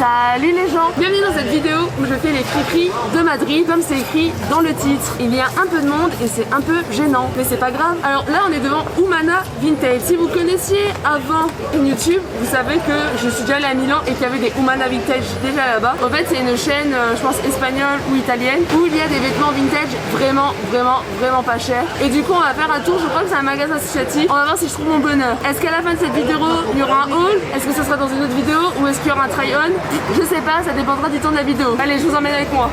Salut les gens, bienvenue dans cette vidéo où je fais les friperies de Madrid comme c'est écrit dans le titre. Il y a un peu de monde et c'est un peu gênant, mais c'est pas grave. Alors là on est devant Humana Vintage. Si vous connaissiez avant YouTube, vous savez que je suis déjà allée à Milan et qu'il y avait des Humana Vintage déjà là-bas. En fait c'est une chaîne, je pense espagnole ou italienne, où il y a des vêtements vintage vraiment pas chers. Et du coup on va faire un tour, je crois que c'est un magasin associatif. On va voir si je trouve mon bonheur. Est-ce qu'à la fin de cette vidéo il y aura un haul? Est-ce que ce sera dans une autre vidéo ou est-ce qu'il y aura un try-on? Je sais pas, ça dépendra du temps de la vidéo. Allez, je vous emmène avec moi.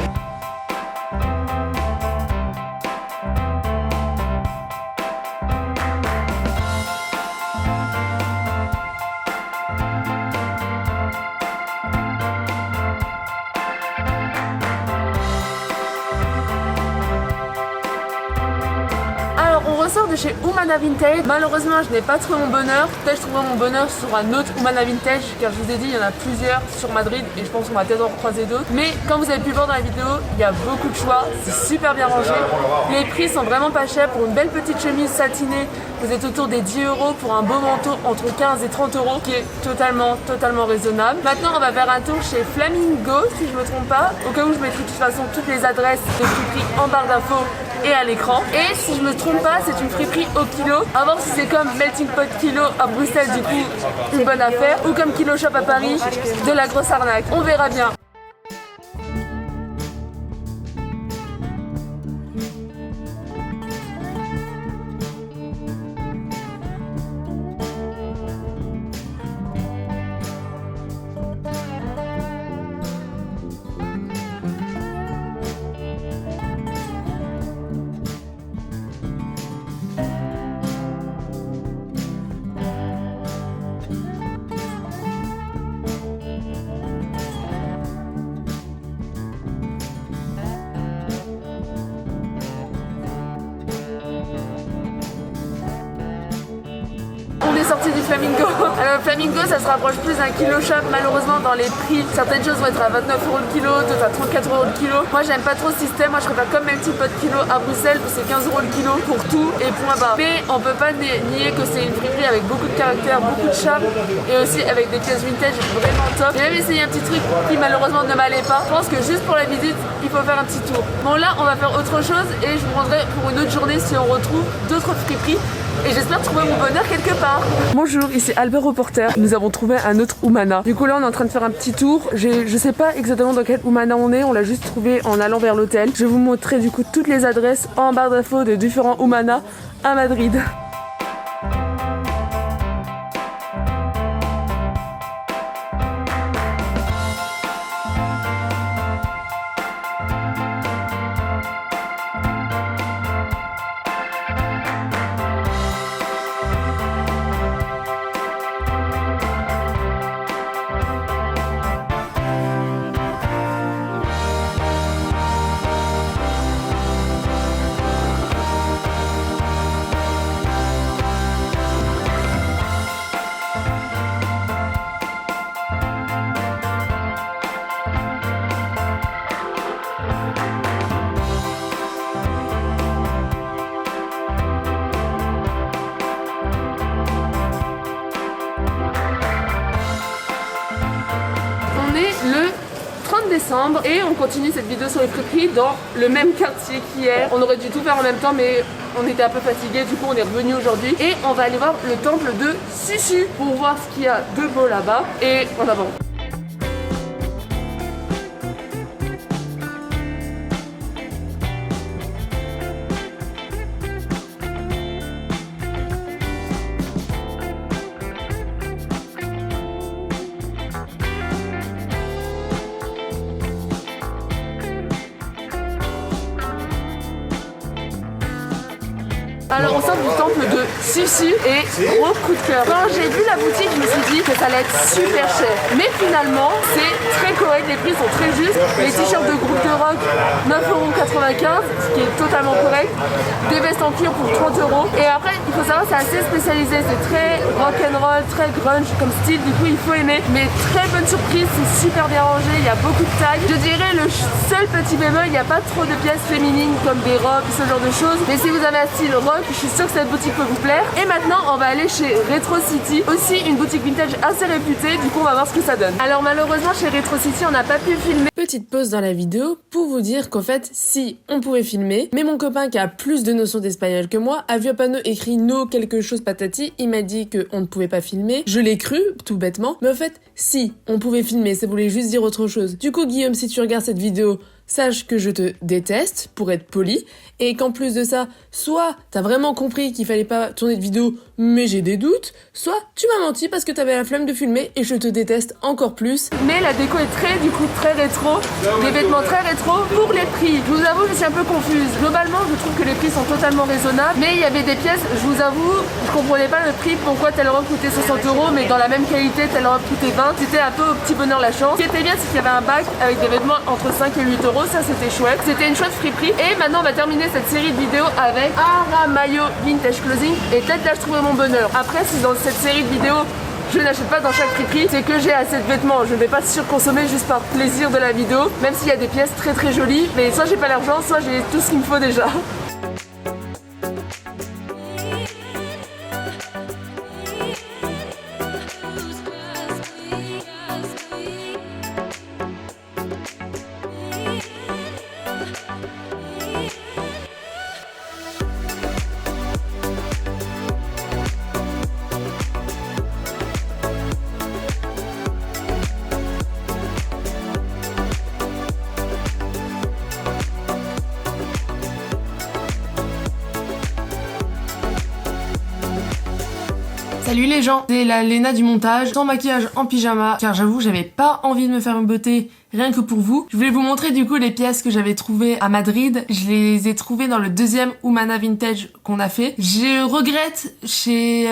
On ressort de chez Humana Vintage. Malheureusement je n'ai pas trouvé mon bonheur. Peut-être je trouverai mon bonheur sur un autre Humana Vintage, car je vous ai dit il y en a plusieurs sur Madrid et je pense qu'on va peut-être en croiser d'autres. Mais comme vous avez pu voir dans la vidéo, il y a beaucoup de choix, c'est super bien rangé. Les prix sont vraiment pas chers. Pour une belle petite chemise satinée, vous êtes autour des 10 € pour un beau manteau entre 15 et 30 €, qui est totalement raisonnable. Maintenant on va faire un tour chez Flamingo si je me trompe pas. Au cas où je mettrai de toute façon toutes les adresses de friperies en barre d'infos et à l'écran. Et si je me trompe pas, c'est une friperie au kilo. À voir si c'est comme Melting Pot Kilo à Bruxelles, du coup une bonne affaire, ou comme Kilo Shop à Paris, de la grosse arnaque. On verra bien. On est sorti du Flamingo. Alors Flamingo ça se rapproche plus d'un Kilo Shop malheureusement dans les prix. Certaines choses vont être à 29 € le kilo, d'autres à 34 € le kilo. Moi j'aime pas trop ce système, moi je préfère comme Melting Pot Kilo à Bruxelles où c'est 15 € le kilo pour tout et point barre. Mais on peut pas nier que c'est une friperie avec beaucoup de caractère, beaucoup de charme et aussi avec des pièces vintage vraiment top. J'ai même essayé un petit truc qui malheureusement ne m'allait pas. Je pense que juste pour la visite il faut faire un petit tour. Bon là on va faire autre chose et je vous prendrai pour une autre journée si on retrouve d'autres friperies. Et j'espère trouver mon bonheur quelque part. Bonjour, ici Albert Reporter. Nous avons trouvé un autre Humana. Du coup là on est en train de faire un petit tour. Je sais pas exactement dans quel Humana on est. On l'a juste trouvé en allant vers l'hôtel. Je vais vous montrer du coup toutes les adresses en barre d'infos de différents Humana à Madrid. Le 30 décembre et on continue cette vidéo sur les friperies dans le même quartier qu'hier. On aurait dû tout faire en même temps mais on était un peu fatigués, du coup on est revenu aujourd'hui et on va aller voir le temple de Sisu pour voir ce qu'il y a de beau là-bas et en avant. Alors on sort du temple de Sisu et gros coup de cœur. Quand j'ai vu la boutique, je me suis dit que ça allait être super cher. Mais finalement, c'est très correct, les prix sont très justes. Les t-shirts de groupe de rock, 9,95 €, ce qui est totalement correct. Des vestes en cuir pour 30 €. Et après, il faut savoir, c'est assez spécialisé. C'est très rock'n'roll, très grunge comme style, du coup il faut aimer. Mais très bonne surprise, c'est super bien rangé, il y a beaucoup de tailles. Je dirais le seul petit bémol, il n'y a pas trop de pièces féminines comme des robes, ce genre de choses. Mais si vous avez un style rock, Rock, je suis sûre que cette boutique peut vous plaire. Et maintenant on va aller chez Retro City, aussi une boutique vintage assez réputée, du coup on va voir ce que ça donne. Alors malheureusement chez Retro City on n'a pas pu filmer. Petite pause dans la vidéo pour vous dire qu'en fait si on pouvait filmer, mais mon copain qui a plus de notions d'espagnol que moi a vu un panneau écrit no quelque chose patati, il m'a dit qu'on ne pouvait pas filmer, je l'ai cru tout bêtement, mais en fait si on pouvait filmer, ça voulait juste dire autre chose. Du coup Guillaume, si tu regardes cette vidéo, sache que je te déteste, pour être poli, et qu'en plus de ça, soit t'as vraiment compris qu'il fallait pas tourner de vidéo, mais j'ai des doutes, soit tu m'as menti parce que t'avais la flemme de filmer et je te déteste encore plus. Mais la déco est très rétro, des vêtements très rétro pour les prix. Je vous avoue, je suis un peu confuse. Globalement, je trouve que les prix sont totalement raisonnables, mais il y avait des pièces, je vous avoue, je comprenais pas le prix, pourquoi telle robe coûtait 60 €, mais dans la même qualité, telle robe coûtait 20. C'était un peu au petit bonheur la chance. Ce qui était bien, c'est qu'il y avait un bac avec des vêtements entre 5 et 8 €, ça c'était chouette. C'était une chouette friperie. Et maintenant, on va terminer cette série de vidéos avec Aramayo Vintage Clothing. Et peut-être là, je trouverai mon bonheur. Après, si dans cette série de vidéos, je n'achète pas dans chaque friperie, c'est que j'ai assez de vêtements. Je ne vais pas surconsommer juste par plaisir de la vidéo, même s'il y a des pièces très jolies. Mais soit j'ai pas l'argent, soit j'ai tout ce qu'il me faut déjà. Salut les gens, c'est la Léna du montage, sans maquillage en pyjama, car j'avoue j'avais pas envie de me faire une beauté rien que pour vous. Je voulais vous montrer du coup les pièces que j'avais trouvées à Madrid. Je les ai trouvées dans le deuxième Humana Vintage qu'on a fait. Je regrette chez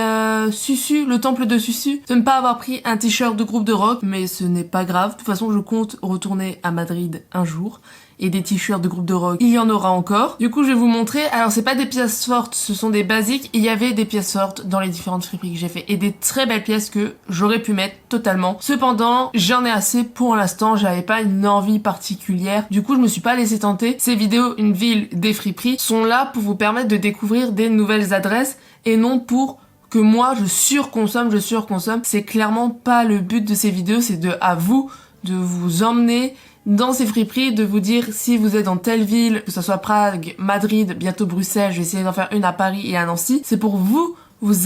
Susu, le temple de Susu, de ne pas avoir pris un t-shirt de groupe de rock, mais ce n'est pas grave. De toute façon je compte retourner à Madrid un jour. Et des t-shirts de groupe de rock, il y en aura encore. Du coup, je vais vous montrer. Alors, c'est pas des pièces fortes, ce sont des basiques. Il y avait des pièces fortes dans les différentes friperies que j'ai fait. Et des très belles pièces que j'aurais pu mettre totalement. Cependant, j'en ai assez pour l'instant. J'avais pas une envie particulière. Du coup, je me suis pas laissé tenter. Ces vidéos, une ville, des friperies, sont là pour vous permettre de découvrir des nouvelles adresses et non pour que moi, je surconsomme. C'est clairement pas le but de ces vidéos. C'est à vous de vous emmener dans ces friperies, de vous dire si vous êtes dans telle ville, que ce soit Prague, Madrid, bientôt Bruxelles, je vais essayer d'en faire une à Paris et à Nancy, c'est pour vous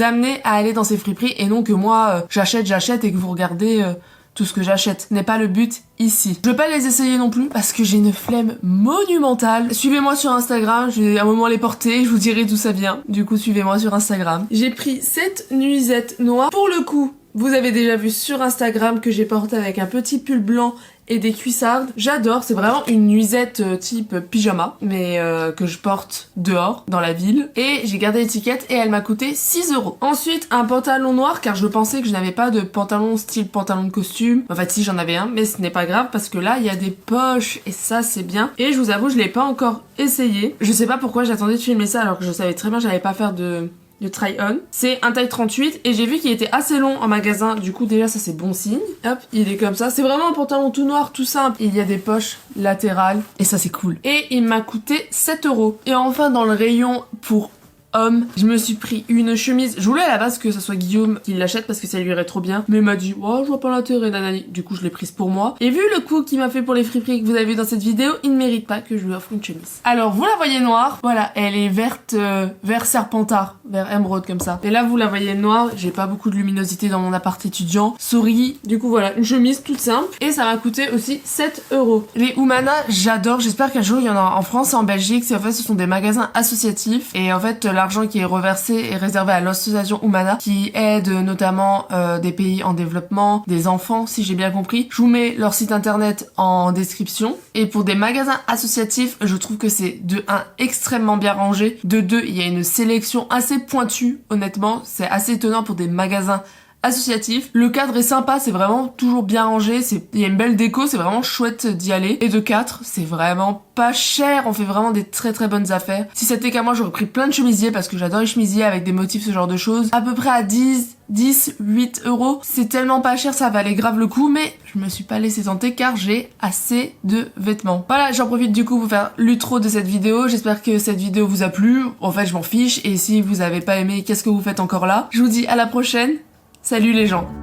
amener à aller dans ces friperies et non que moi j'achète et que vous regardez tout ce que j'achète. Ce n'est pas le but ici. Je vais pas les essayer non plus parce que j'ai une flemme monumentale. Suivez-moi sur Instagram, je vais à un moment les porter, je vous dirai d'où ça vient. Du coup, suivez-moi sur Instagram. J'ai pris cette nuisette noire. Pour le coup, vous avez déjà vu sur Instagram que j'ai porté avec un petit pull blanc et des cuissardes. J'adore, c'est vraiment une nuisette type pyjama, mais que je porte dehors, dans la ville. Et j'ai gardé l'étiquette et elle m'a coûté 6 €. Ensuite, un pantalon noir, car je pensais que je n'avais pas de pantalon style pantalon de costume. En fait, si, j'en avais un, mais ce n'est pas grave, parce que là, il y a des poches, et ça, c'est bien. Et je vous avoue, je l'ai pas encore essayé. Je sais pas pourquoi j'attendais de filmer ça, alors que je savais très bien que j'allais pas faire de try-on. C'est un taille 38 et j'ai vu qu'il était assez long en magasin, du coup déjà ça c'est bon signe. Hop, il est comme ça. C'est vraiment un pantalon tout noir, tout simple. Il y a des poches latérales et ça c'est cool. Et il m'a coûté 7 €. Et enfin dans le rayon pour homme, je me suis pris une chemise. Je voulais à la base que ça soit Guillaume qui l'achète parce que ça lui irait trop bien, mais il m'a dit oh je vois pas l'intérêt nanani. Du coup je l'ai prise pour moi. Et vu le coup qu'il m'a fait pour les friperies que vous avez vu dans cette vidéo, il ne mérite pas que je lui offre une chemise. Alors vous la voyez noire, voilà, elle est verte, vert serpentard, vert émeraude comme ça. Et là vous la voyez noire, j'ai pas beaucoup de luminosité dans mon appart étudiant. Sorry. Du coup voilà, une chemise toute simple. Et ça m'a coûté aussi 7 €. Les Humana, j'adore, j'espère qu'un jour il y en a en France et en Belgique. En fait ce sont des magasins associatifs et en fait l'argent qui est reversé est réservé à l'association Humana qui aide notamment des pays en développement, des enfants si j'ai bien compris. Je vous mets leur site internet en description. Et pour des magasins associatifs, je trouve que c'est de 1 extrêmement bien rangé, de 2 il y a une sélection assez pointue honnêtement, c'est assez étonnant pour des magasins associatif. Le cadre est sympa, c'est vraiment toujours bien rangé, il y a une belle déco, c'est vraiment chouette d'y aller. Et de 4, c'est vraiment pas cher, on fait vraiment des très très bonnes affaires. Si c'était qu'à moi, j'aurais pris plein de chemisiers parce que j'adore les chemisiers avec des motifs, ce genre de choses. À peu près à 10, 8 euros. C'est tellement pas cher, ça valait grave le coup, mais je me suis pas laissé tenter car j'ai assez de vêtements. Voilà, j'en profite du coup pour faire l'utro de cette vidéo. J'espère que cette vidéo vous a plu. En fait, je m'en fiche. Et si vous avez pas aimé, qu'est-ce que vous faites encore là? Je vous dis à la prochaine. Salut les gens!